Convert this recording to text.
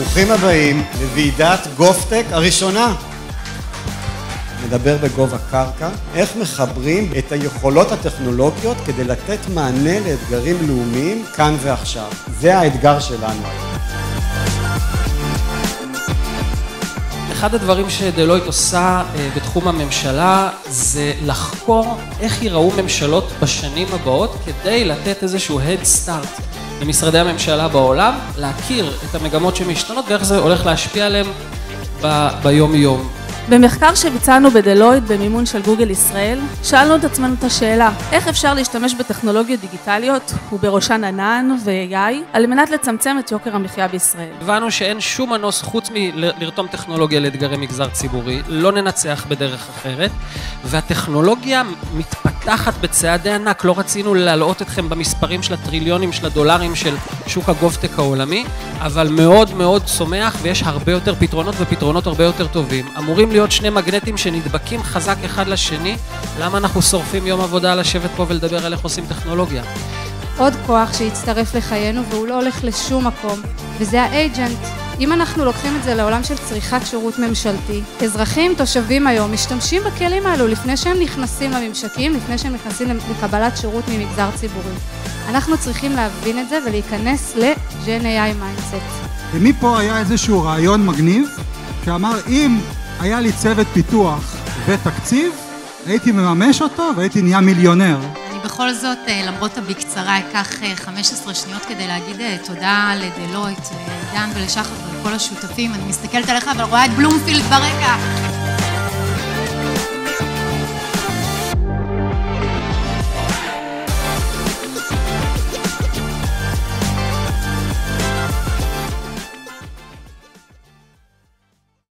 ברוכים הבאים לוועידת גופטק הראשונה. נדבר בגובה קרקע, איך מחברים את היכולות הטכנולוגיות כדי לתת מענה לאתגרים לאומיים כאן ועכשיו. זה האתגר שלנו. אחד הדברים שדלויט עושה בתחום הממשלה זה לחקור איך ייראו ממשלות בשנים הבאות כדי לתת איזשהו head start למשרדי הממשלה בעולם, להכיר את המגמות שמשתנות ואיך זה הולך להשפיע עליהם ביום יום. במחקר שביצענו בדלויט במימון של גוגל ישראל, שאלנו את עצמנו את השאלה, איך אפשר להשתמש בטכנולוגיות דיגיטליות, ובראשן ענן ו-AI, על מנת לצמצם את יוקר המחיה בישראל. הבנו שאין שום מנוס חוץ מלרתום טכנולוגיה לאתגרי מגזר ציבורי, לא ננצח בדרך אחרת, והטכנולוגיה מתפתחת בצעדי ענק, לא רצינו להלאות אתכם במספרים של הטריליונים של הדולרים של שוק הגופטק העולמי, אבל מאוד מאוד צומח ויש הרבה יותר פתרונות ופתרונות הרבה יותר טובים. אמורים להיות שני מגנטים שנדבקים חזק אחד לשני, למה אנחנו שורפים יום עבודה לשבת פה ולדבר על איך עושים טכנולוגיה? עוד כוח שהצטרף לחיינו והוא לא הולך לשום מקום, וזה האג'נט. אם אנחנו לוקחים את זה לעולם של צריכת שירות ממשלתי, אזרחים, תושבים היום, משתמשים בכלים האלו לפני שהם נכנסים לממשקים, לפני שהם נכנסים לקבלת שירות ממגזר ציבורי. אנחנו צריכים להבין את זה ולהיכנס ל-Gen AI mindset. ומפה היה איזשהו רעיון מגניב, שאמר אם היה לי צוות פיתוח ותקציב, הייתי מממש אותו והייתי נהיה מיליונר. אני בכל זאת, למרות הבקצרה, אקח 15 שניות כדי להגיד תודה לדלויט, לעידן ולשחר ולכל השותפים. אני מסתכלת עליך אבל רואה את בלומפילד ברקע.